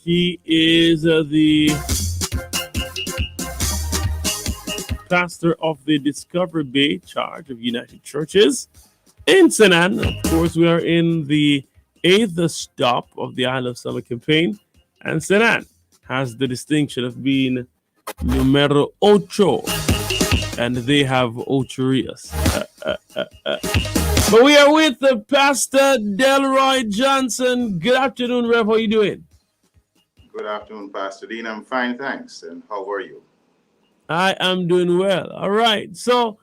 He is the pastor of the Discovery Bay Church of United Churches in St. Anne. Of course, we are in the eighth stop of the Isle of Summer campaign, and St. Anne has the distinction of being numero ocho, and they have ocho Rios. But we are with Pastor Delroy Johnson. Good afternoon, Rev. How are you doing? Good afternoon, Pastor Dean. I'm fine, thanks. And how are you? I am doing well. All right. So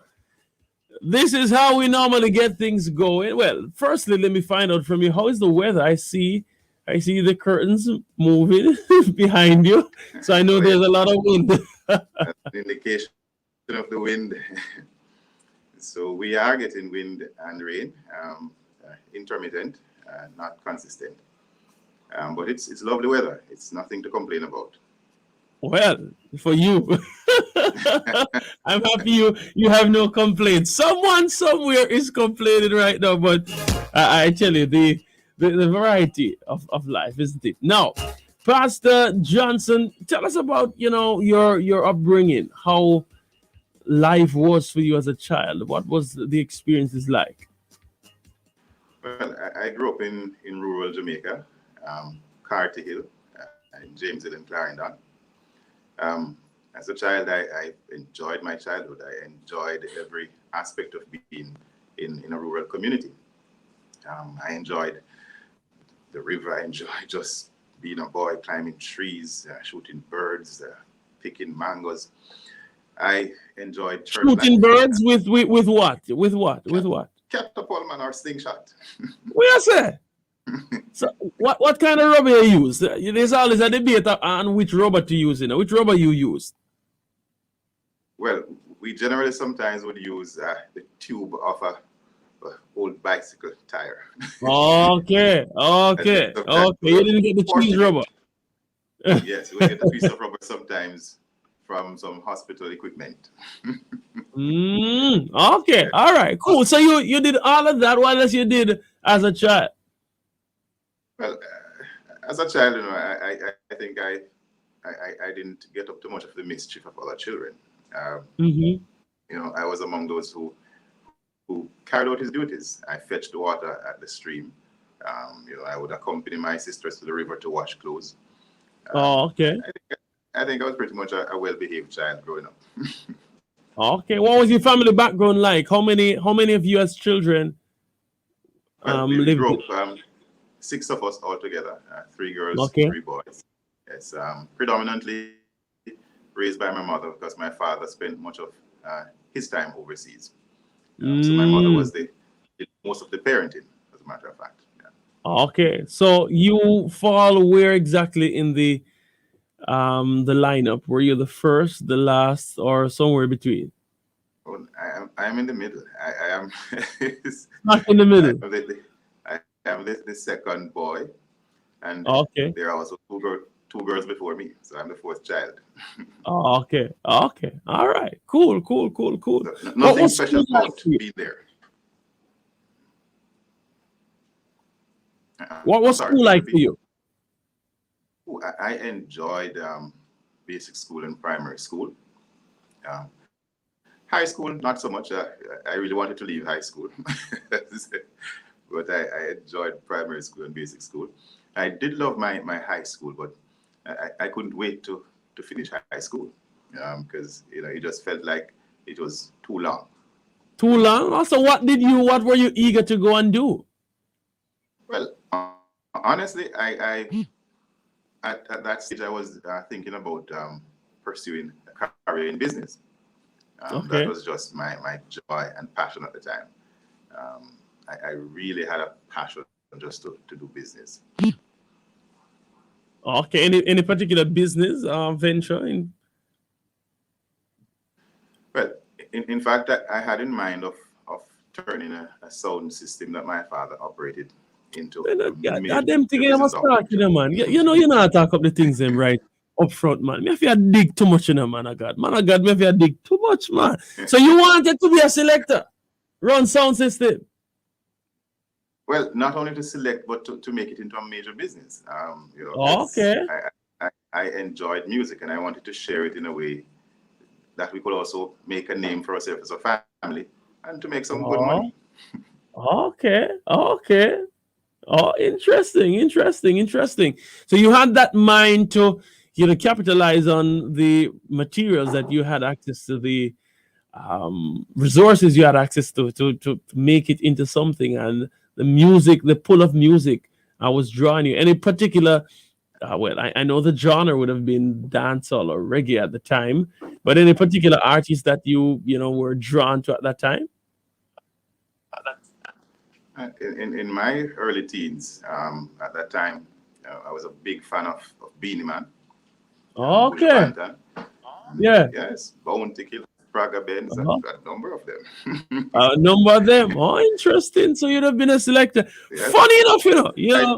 this is how we normally get things going. Well, firstly, let me find out from you, how is the weather? I see the curtains moving behind you. So I know there's a lot of wind. That's an indication of the wind. So we are getting wind and rain, intermittent, not consistent. But it's lovely weather. It's nothing to complain about. Well, for you, I'm happy you have no complaints. Someone somewhere is complaining right now, but I tell you, the variety of life, isn't it? Now, Pastor Johnson, tell us about your upbringing, how life was for you as a child. What was the experiences like? Well, I grew up in rural Jamaica, Carty Hill, in James Hill and Clarendon. As a child, I enjoyed my childhood. I enjoyed every aspect of being in a rural community. I enjoyed the river. I enjoyed just being a boy, climbing trees, shooting birds, picking mangoes. I enjoyed shooting birds with what? With what? With what? Catapult or slingshot. What you say? So what kind of rubber you use? There's always a debate on which rubber to use. Which rubber you use? Well, we generally sometimes would use the tube of a old bicycle tire. Okay. You didn't get the cheese rubber. Yes, we get a piece of rubber sometimes from some hospital equipment. Okay. All right. Cool. So you did all of that. What else you did as a child? Well, as a child, I think I didn't get up to much of the mischief of other children. I was among those who carried out his duties. I fetched the water at the stream. I would accompany my sisters to the river to wash clothes. Okay. I think I was pretty much a well-behaved child growing up. Okay. What was your family background like? How many of you as children we grew up, 6 of us all together, 3 girls, 3 boys. Yes, predominantly raised by my mother because my father spent much of his time overseas. So my mother was did most of the parenting, as a matter of fact. Yeah. Okay, so you fall where exactly in the lineup? Were you the first, the last, or somewhere between? Well, I am in the middle. I am not in the middle. I am the second boy, and there are also two girls before me, so I'm the 4th child. Okay. All right. Cool. So, nothing special about being there. What was school like for you? I enjoyed basic school and primary school. High school, not so much. I really wanted to leave high school. But I enjoyed primary school and basic school. I did love my high school, but I couldn't wait to finish high school because it just felt like it was too long. Too long? Also, what were you eager to go and do? Well, honestly, I at that stage I was thinking about pursuing a career in business. That was just my joy and passion at the time. I really had a passion just to do business. Okay, any particular business venture? Well, in fact, I had in mind of turning a sound system that my father operated into. Them things you must talk, man. You not talk up the things them right up front, man. Me if you dig too much, man of God. Man of God, me if you dig too much, man. So you wanted to be a selector, run sound system. Well, not only to select, but to make it into a major business. Because Okay. I enjoyed music and I wanted to share it in a way that we could also make a name for ourselves as a family and to make some good Oh, money. okay. Okay. Oh, interesting, interesting, interesting. So you had that mind to, capitalize on the materials that you had access to, the resources you had access to make it into something, and the music, the pull of music, was drawing you. Any particular, well, I know the genre would have been dancehall or reggae at the time, but any particular artist that were drawn to at that time? In my early teens, at that time, I was a big fan of Beanie Man, Bush Okay, Banton, and yeah. yes, Bounty Killer, Praga Benz, Uh-huh. a number of them. Number of them. Oh, interesting. So you'd have been a selector. Yes, Funny enough, I,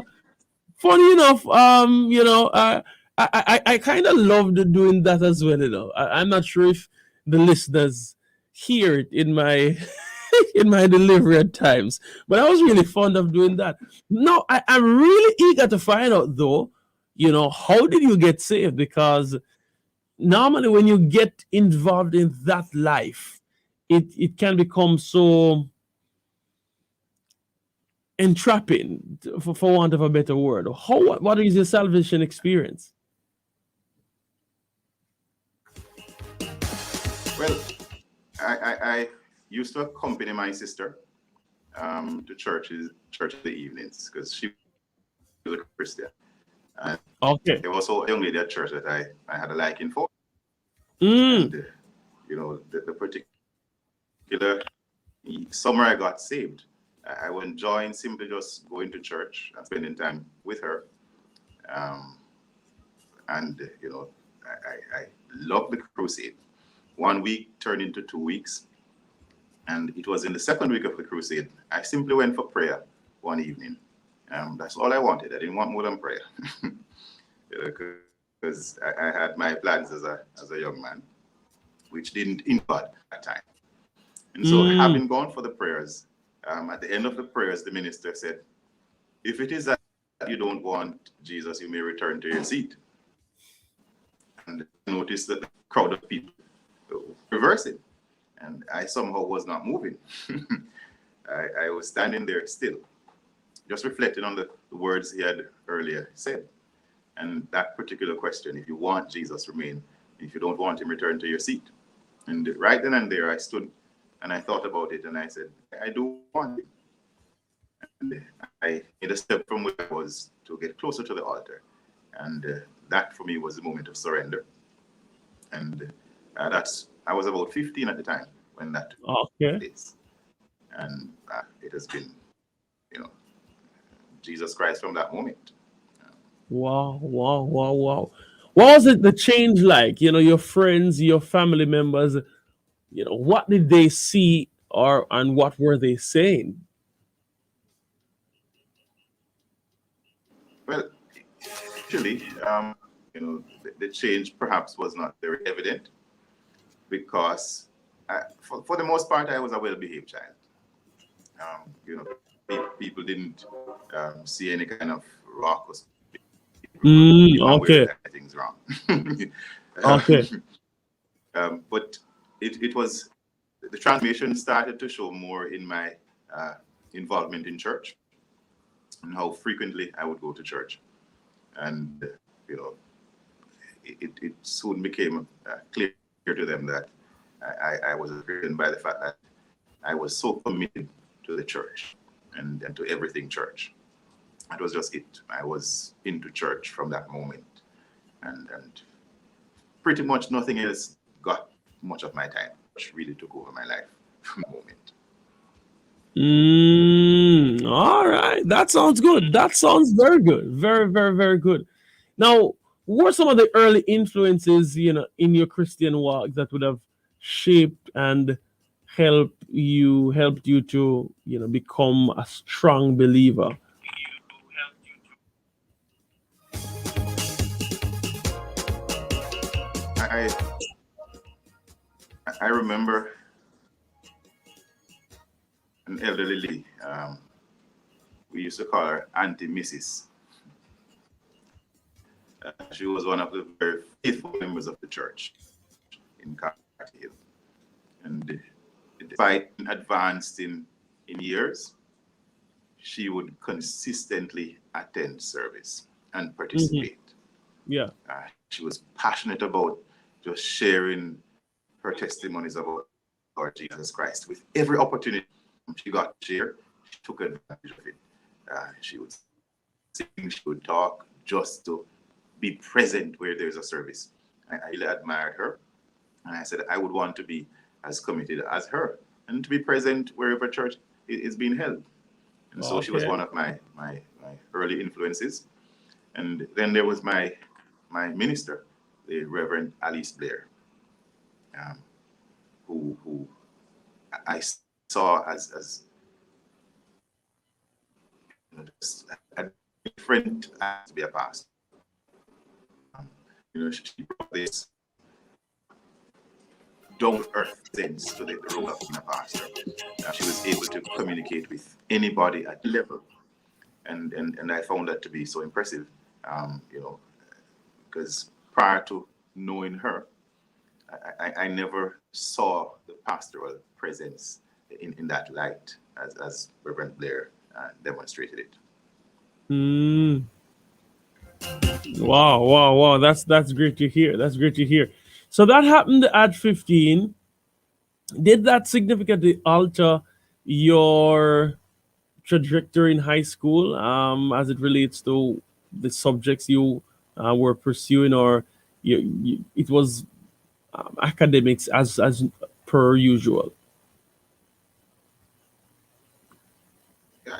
funny enough, I kind of loved doing that as well. I'm not sure if the listeners hear it in my in my delivery at times, but I was really fond of doing that. No, I'm really eager to find out though. How did you get saved? Because normally when you get involved in that life, it can become so entrapping, for want of a better word. What is your salvation experience? well, I used to accompany my sister to church in the evenings because she was a Christian. And Okay. there was also a young lady at church that I had a liking for. Mm. And, the particular summer I got saved, I was enjoying simply just going to church and spending time with her. Um, and, I loved the crusade. 1 week turned into 2 weeks. And it was in the second week of the crusade, I simply went for prayer one evening. That's all I wanted. I didn't want more than prayer. Because I had my plans as a young man, which didn't include that time. And so, Mm. having gone for the prayers, at the end of the prayers, the minister said, "If it is that you don't want Jesus, you may return to your seat." And I noticed that the crowd of people reversing, and I somehow was not moving. I was standing there still, just reflecting on the words he had earlier said. And that particular question, if you want Jesus, remain. If you don't want him, return to your seat. And right then and there, I stood and I thought about it and I said, I do want him. And I made a step from where I was to get closer to the altar. And that for me was the moment of surrender. And I was about 15 at the time when that took Okay. place. And it has been, you know, Jesus Christ from that moment. Wow, wow, wow, wow. What was it the change like? Your friends, your family members, what did they see, and what were they saying? Well, actually, the change perhaps was not very evident because, for the most part, I was a well-behaved child. Um, you know, people didn't see any kind of raucous people, Mm. even where Okay. things wrong. Okay. um, but it was the transformation started to show more in my uh, involvement in church and how frequently I would go to church. And, you know, it soon became clear to them that I was driven by the fact that I was so committed to the church and to everything church. That was just it. I was into church from that moment. And pretty much nothing else got much of my time, which really took over my life from the moment. Mm. All right. That sounds good. That sounds very good. Very, very, very good. Now, what are some of the early influences, in your Christian walk that would have shaped and helped you to, become a strong believer? I I remember an elderly lady we used to call her Auntie Mrs. She was one of the very faithful members of the church in Cartier. And despite advanced in years, she would consistently attend service and participate. Yeah. She was passionate about just sharing her testimonies about Lord Jesus Christ. With every opportunity she got to share, she took advantage of it. She would sing, she would talk, just to be present where there's a service. I really admired her. And I said I would want to be as committed as her and to be present wherever church is being held. And so she was one of my early influences. And then there was my minister, the Reverend Alice Blair, who I saw as a different to be a pastor. She brought this down-to-earth sense to the role of being a pastor. She was able to communicate with anybody at level, and I found that to be so impressive. Because prior to knowing her, I never saw the pastoral presence in that light as Reverend Blair demonstrated it. Wow. That's great to hear. That's great to hear. So that happened at 15. Did that significantly alter your trajectory in high school, as it relates to the subjects you were pursuing, or it was academics as per usual?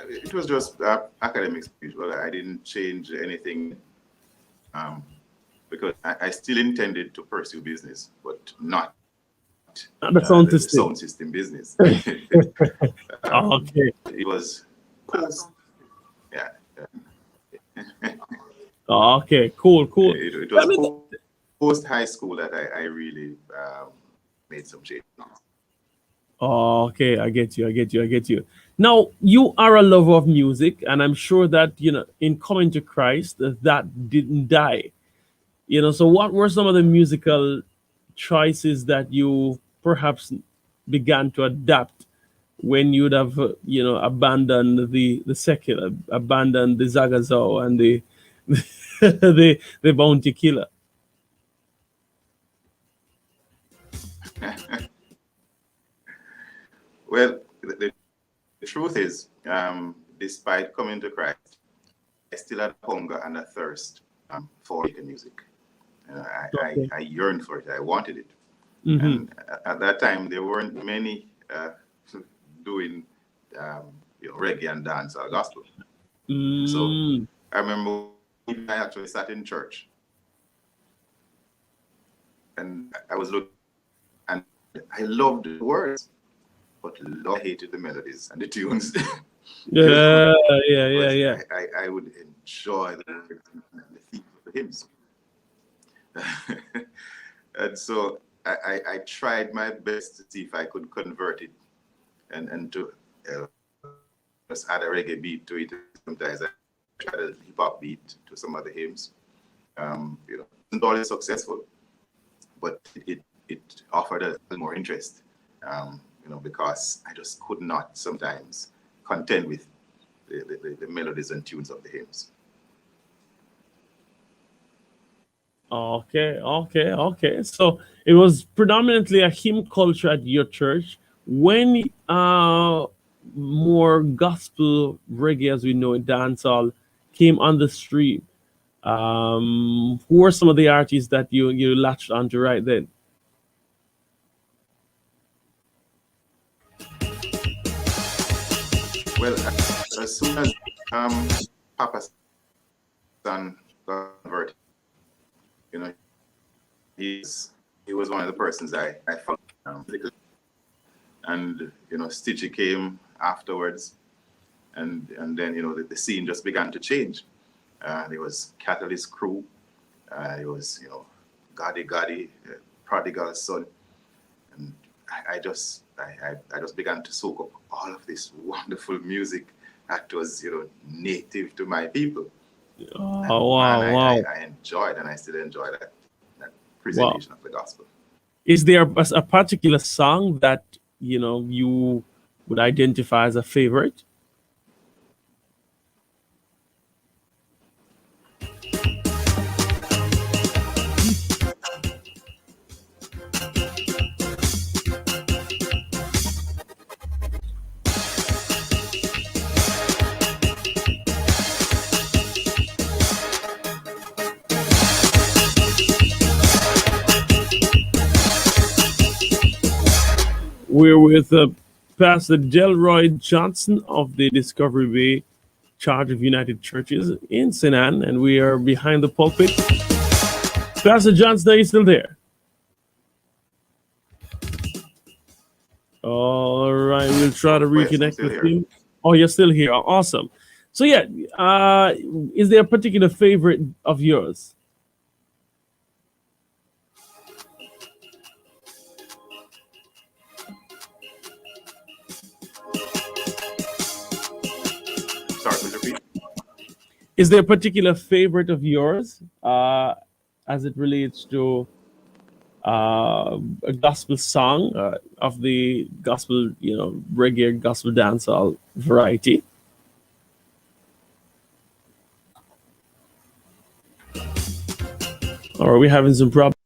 It was just academics as usual. I didn't change anything because I still intended to pursue business, but not The sound system business. Okay. It was yeah. Okay. Cool. It was post high school that I really made some change. Okay, I get you. Now, you are a lover of music, and I'm sure that, in coming to Christ, that didn't die. So what were some of the musical choices that you perhaps began to adapt when you'd have, abandoned the secular, abandoned the Zagazoo and the the Bounty Killer? Well, the truth is, despite coming to Christ, I still had hunger and a thirst for making music. I yearned for it. I wanted it. And at that time, there weren't many doing reggae and dance or gospel. So I remember I actually sat in church, and I was looking, and I loved the words, but I hated the melodies and the tunes. Yeah. I would enjoy the words and the theme of the hymns. And so I tried my best to see if I could convert it and to just add a reggae beat to it. Sometimes I tried a hip hop beat to some of the hymns. Wasn't always successful, but it offered a little more interest. Because I just could not sometimes contend with the melodies and tunes of the hymns. Okay. So it was predominantly a hymn culture at your church. When more gospel reggae, as we know it, dancehall, came on the stream, who were some of the artists that you latched onto right then? Well, as soon as Papa's son got converted, he was one of the persons I found. And Stitchy came afterwards, and then the scene just began to change. There was Catalyst Crew, there was Gotti, Prodigal Son, and I just began to soak up all of this wonderful music that was, native to my people. Oh, And wow, man, wow, I enjoyed, and I still enjoy that wow. presentation of the gospel. Is there a particular song that you would identify as a favorite? We're with Pastor Delroy Johnson of the Discovery Bay Charge of United Churches in St. Anne, and we are behind the pulpit. Pastor Johnson, are you still there? All right, we'll try to Oh, yes, I'm reconnect still with here. you. Oh, you're still here. Awesome. So yeah, is there a particular favorite of yours? Sorry, please repeat. Is there a particular favorite of yours as it relates to a gospel song of the gospel, reggae gospel dancehall variety? Or are we having some problems?